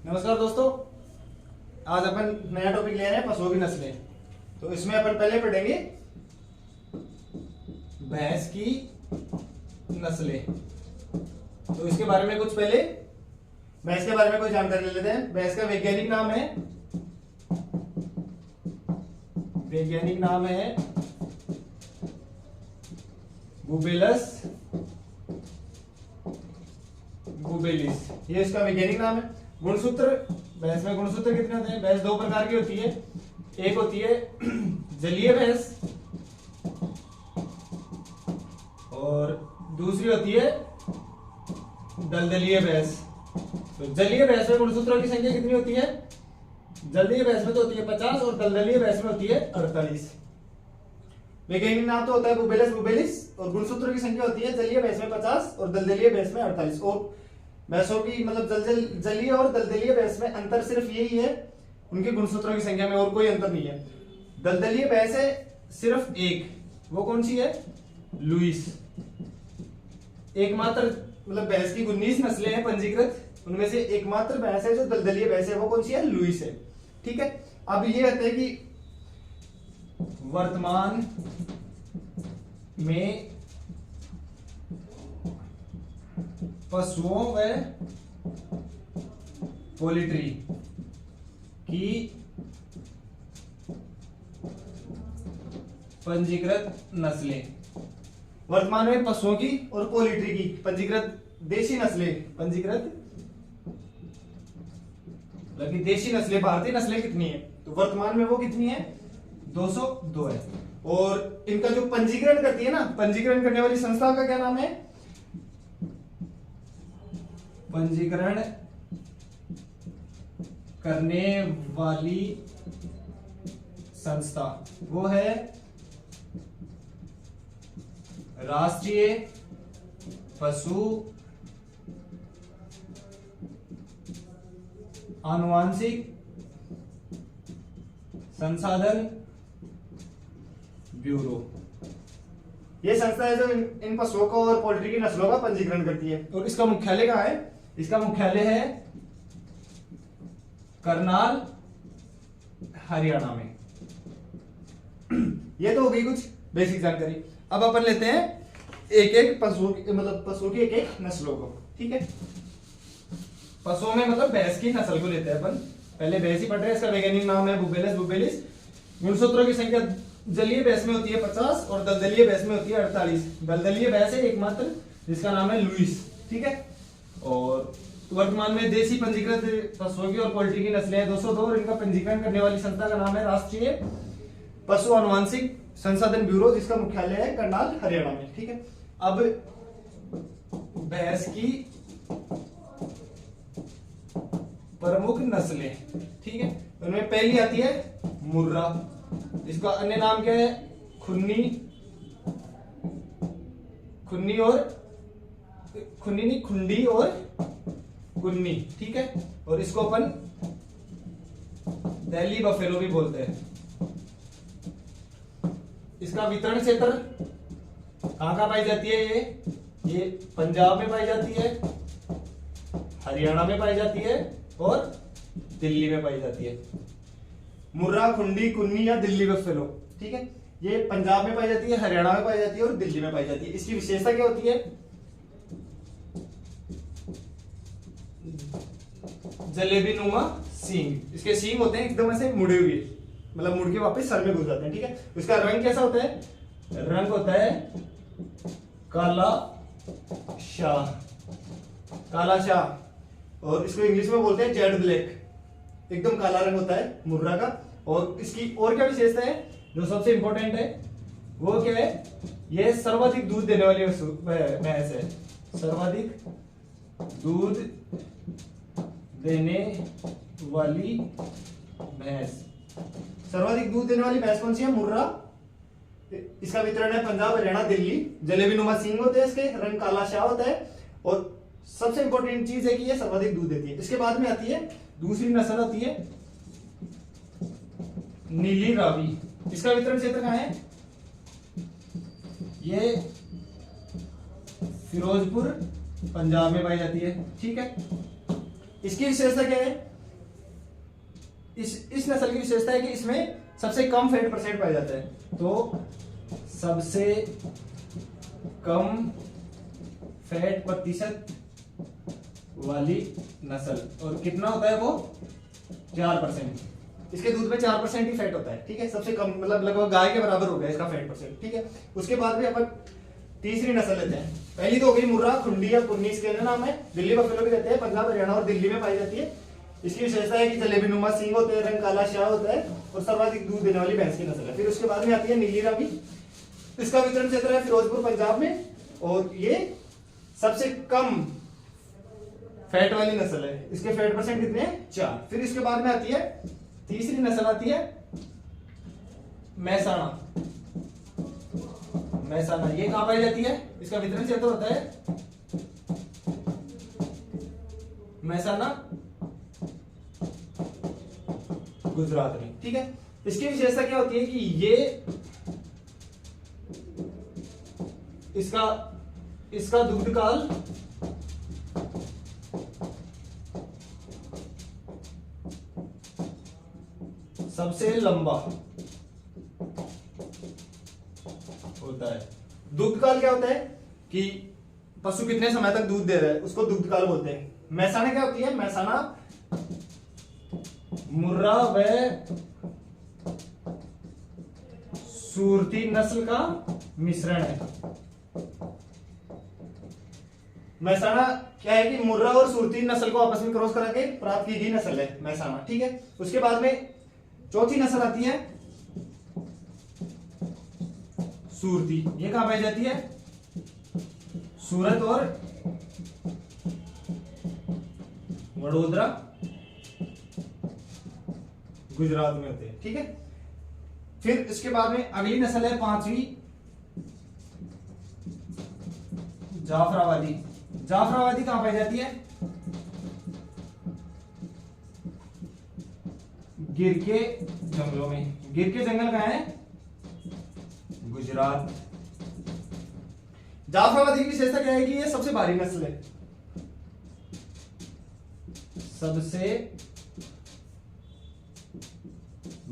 नमस्कार दोस्तों, आज अपन नया टॉपिक ले रहे हैं पशुओं की नस्लें। तो इसमें अपन पहले पढ़ेंगे भैंस की नस्लें। तो इसके बारे में कुछ पहले भैंस के बारे में कोई जानकारी ले लेते हैं। भैंस का वैज्ञानिक नाम है बुबेलस बुबेलिस, ये इसका वैज्ञानिक नाम है। गुणसूत्र, भैंस में गुणसूत्र कितने होते हैं? भैंस दो प्रकार की होती है। एक होती है जलीय भैंस और दूसरी होती है दलदलीय भैंस। तो जलीय भैंस में गुणसूत्रों की संख्या कितनी होती है? जलीय भैंस में तो होती है 50 और दलदलीय भैंस में होती है 48। वैज्ञानिक नाम तो होता है बुबेलस बुबेलिस और गुणसूत्रों की संख्या होती है जलीय भैंस में 50 और दलदलीय भैंस में 48। और भैंसों की मतलब जलीय और दलदलीय भैंस में अंतर सिर्फ यही है, उनके गुणसूत्रों की संख्या में, और कोई अंतर नहीं है। दलदलीय भैंस है सिर्फ एक, वो कौन सी है? लुईस। एकमात्र मतलब भैंस की 19 नस्लें हैं पंजीकृत, उनमें से एकमात्र भैंस है जो दलदलीय भैंस है, वो कौन सी है? लुईस है। ठीक है। अब ये कहते हैं कि वर्तमान में पशुओं व पोल्ट्री की पंजीकृत नस्लें, वर्तमान में पशुओं की और पोल्ट्री की पंजीकृत देशी नस्लें, पंजीकृत मतलब देशी नस्लें, भारतीय नस्लें कितनी है? तो वर्तमान में वो कितनी है? 202 है। और इनका जो पंजीकरण करती है ना, पंजीकरण करने वाली संस्था का क्या नाम है? पंजीकरण करने वाली संस्था वो है राष्ट्रीय पशु आनुवांशिक संसाधन ब्यूरो। ये संस्था है जो इन पशुओं को और पोल्ट्री की नस्लों का पंजीकरण करती है। और इसका मुख्यालय कहाँ है? इसका मुख्यालय है करनाल, हरियाणा में। ये तो हो गई कुछ बेसिक जानकारी। अब अपन लेते हैं एक एक पशुओं की, मतलब पशुओं की एक एक नस्लों को। ठीक है। पशुओं में मतलब भैंस की नस्ल को लेते हैं अपन। पहले भैंस ही पढ़ रहे हैं। इसका वैज्ञानिक नाम है बुबेलस बुबेलिस। गुणसूत्रों की संख्या जलीय भैंस में होती है 50 और दलदलीय भैंस में होती है 48। दलदलीय भैंस है एकमात्र जिसका नाम है लुईस। ठीक है। और वर्तमान में देशी पंजीकृत पशुओं की और पोल्ट्री की नस्लें हैं 202 और इनका पंजीकरण करने वाली संस्था का नाम है राष्ट्रीय पशु आनुवांशिक संसाधन ब्यूरो, जिसका मुख्यालय है करनाल, हरियाणा में। ठीक है। अब भैंस की प्रमुख नस्लें, ठीक है, उनमें पहली आती है मुर्रा। इसका अन्य नाम क्या है? खुन्नी नहीं, खुंडी और कुन्नी। ठीक है। और इसको अपन दिल्ली बफेलो भी बोलते हैं। इसका वितरण क्षेत्र कहां पाई जाती है? ये पंजाब में पाई जाती है, हरियाणा में पाई जाती है और दिल्ली में पाई जाती है। मुर्रा, खुंडी, कुन्नी या दिल्ली बफेलो। ठीक है। ये पंजाब में पाई जाती है, हरियाणा में पाई जाती है और दिल्ली में पाई जाती है। इसकी विशेषता क्या होती है? जलेबी नुमा सींग। इसके सींग होते हैं एकदम ऐसे मुड़े हुए, मतलब मुड़ के वापस सर में घुस जाते हैं। ठीक है। इसका रंग कैसा होता है? रंग होता है काला शाह, और इसको इंग्लिश में बोलते हैं जेड ब्लैक। एकदम काला रंग होता है मुर्रा का। और इसकी और क्या विशेषता है जो सबसे इंपॉर्टेंट है? वो क्या है? ये सर्वाधिक दूध देने वाली भैंस है। सर्वाधिक दूध देने वाली भैंस, सर्वाधिक दूध देने वाली भैंस कौन सी है? मुर्रा। इसका वितरण है पंजाब, हरियाणा, दिल्ली। जलेबी नुमा सींग होते हैं, इसके रंग काला शाह होता है और सबसे इंपॉर्टेंट चीज है कि ये सर्वाधिक दूध देती है। इसके बाद में आती है दूसरी नस्ल आती है नीली रावी। इसका वितरण क्षेत्र कहां है? ये फिरोजपुर पंजाब में पाई जाती है। ठीक है। इसकी विशेषता क्या है? इस नस्ल की विशेषता है कि इसमें सबसे कम फैट परसेंट पाया जाता है। तो सबसे कम फैट प्रतिशत वाली नस्ल, और कितना होता है वो 4%। इसके दूध में 4% ही फैट होता है, ठीक है, सबसे कम, मतलब लगभग गाय के बराबर हो गया इसका फैट परसेंट, ठीक है। उसके बाद में अपन तीसरी नस्ल लेते हैं। पहली तो हो गई मुर्रा, खुंडी या कुन्नी, इसके नाम है, दिल्ली बफेलो भी कहते हैं, पंजाब हरियाणा और दिल्ली में पाई जाती है। इसकी विशेषता है कि जलेबी नुमा सींग होते हैं, रंग काला शाह होता है और सर्वाधिक दूध देने वाली भैंस की नस्ल है। फिर उसके बाद में आती है नीली रावी, इसका वितरण क्षेत्र है फिरोजपुर पंजाब में, और ये सबसे कम फैट वाली नस्ल है। इसके फैट परसेंट कितने हैं? 4। फिर इसके बाद में आती है तीसरी नस्ल, आती है महसाणा। महसाणा ये कहां पाई जाती है? इसका वितरण क्षेत्र होता है महसाणा गुजरात में, ठीक है। इसकी विशेषता क्या होती है कि ये इसका दूध काल सबसे लंबा होता है। दूध काल क्या होता है कि पशु कितने समय तक दूध दे रहा है, उसको दूध काल बोलते हैं। महसाणा क्या होती है? महसाणा मुर्रा व सूरती नस्ल का मिश्रण है। महसाणा क्या है कि मुर्रा और सूरती नस्ल को आपस में क्रॉस करा के प्राप्त की गई नस्ल है महसाणा, ठीक है। उसके बाद में चौथी नस्ल आती है सूरती। ये कहां पाई जाती है? सूरत और वडोदरा गुजरात में होते हैं, ठीक है। फिर इसके बाद में अगली नस्ल है पांचवी, जाफराबादी। जाफराबादी कहां पाई जाती है? गिर के जंगलों में। गिर के जंगल कहां है? गुजरात। जाफराबादी की विशेषता क्या है कि ये सबसे भारी नस्ल है, सबसे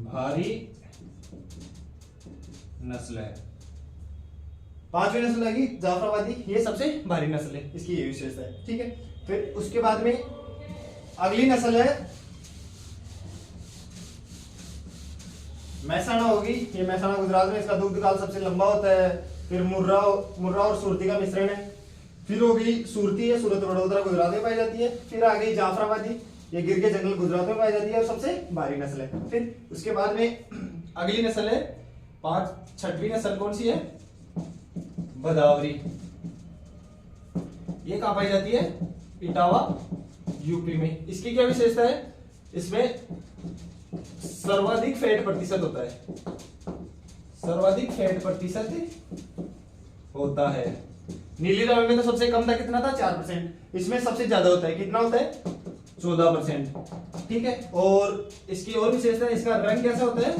भारी नस्ल है। पांचवी नस्ल आएगी जाफराबादी, ये सबसे भारी नस्ल है, इसकी ये विशेषता है, ठीक है। फिर उसके बाद में अगली नस्ल है महसाणा होगी। ये महसाणा गुजरात में, इसका दूध काल सबसे लंबा होता है। फिर मुर्रा और सूरती का मिश्रण है। फिर होगी सूरती है, सूरत वडोदरा गुजरात में पाई जाती है। फिर आ गई जाफराबादी, ये गिर के जंगल गुजरात में पाई जाती है और सबसे भारी नस्ल है। फिर उसके बाद में अगली नस्ल है छठवीं नस्ल कौन सी है? भदावरी। ये कहां पाई जाती है? इटावा यूपी में। इसकी क्या विशेषता है? इसमें सर्वाधिक फैट प्रतिशत होता है, सर्वाधिक फैट प्रतिशत होता है। नीली रावी में तो सबसे कम था, कितना था? 4%। इसमें सबसे ज्यादा होता है, कितना होता है? 14%, ठीक है। और इसकी और विशेषता है, इसका रंग कैसा होता है?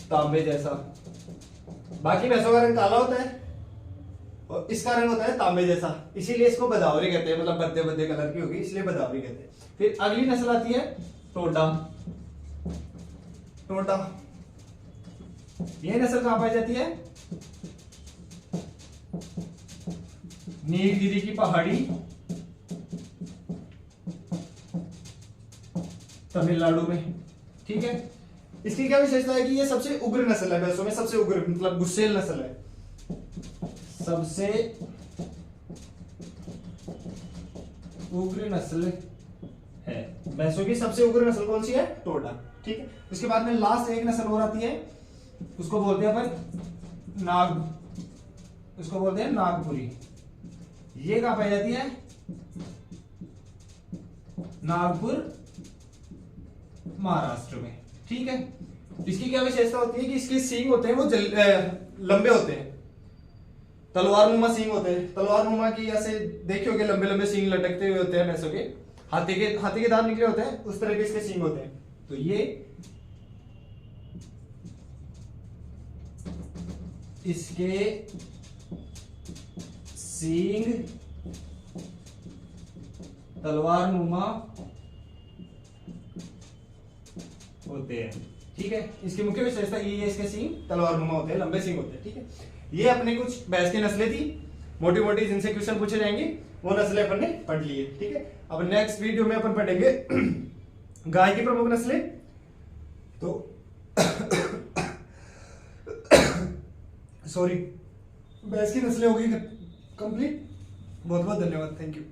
तांबे जैसा। बाकी भैंसों का रंग काला होता है और इसका रंग होता है तांबे जैसा, इसीलिए इसको भदावरी कहते हैं, मतलब बद्दे बद्दे कलर की होगी इसलिए भदावरी कहते हैं। फिर अगली नस्ल आती है टोडा। टोडा यह नस्ल कहां पाई जाती है? नीलगिरी की पहाड़ी, तमिलनाडु में, ठीक है। इसकी क्या विशेषता है कि ये सबसे उग्र नस्ल है भैंसों में, सबसे उग्र मतलब गुस्सेल नस्ल है। सबसे उग्र नस्ल है भैंसों की, सबसे उग्र नस्ल कौन सी है? टोडा, ठीक है। उसके बाद में लास्ट एक नस्ल और आती है, उसको बोलते हैं अपन उसको बोलते हैं नागपुरी। ये कहां पाई जाती है? नागपुर महाराष्ट्र में, ठीक है। इसकी क्या विशेषता होती है कि इसके सींग होते हैं वो लंबे होते हैं, तलवार नुमा सींग होते हैं। तलवार नुमा की ऐसे देखिए होगे, लंबे लंबे सींग लटकते हुए होते हैं भैंसों के, हाथी के दांत निकले होते हैं, उस तरह के इसके सींग होते हैं। तो ये इसके सींग तलवार नुमा होते हैं। ठीक है, इसकी मुख्य विशेषता ये है, इसके सींग तलवार नुमा होते हैं, लंबे सींग होते हैं। ठीक है, ये अपने कुछ भैंस की नस्लें थी मोटी मोटी जिनसे क्वेश्चन पूछे जाएंगे, वो नस्लें अपन ने पढ़ ली है। ठीक है, अब नेक्स्ट वीडियो में अपन पढ़ेंगे गाय की प्रमुख नस्लें। तो सॉरी, भैंस की नस्लें होगी कंप्लीट। बहुत बहुत धन्यवाद, थैंक यू।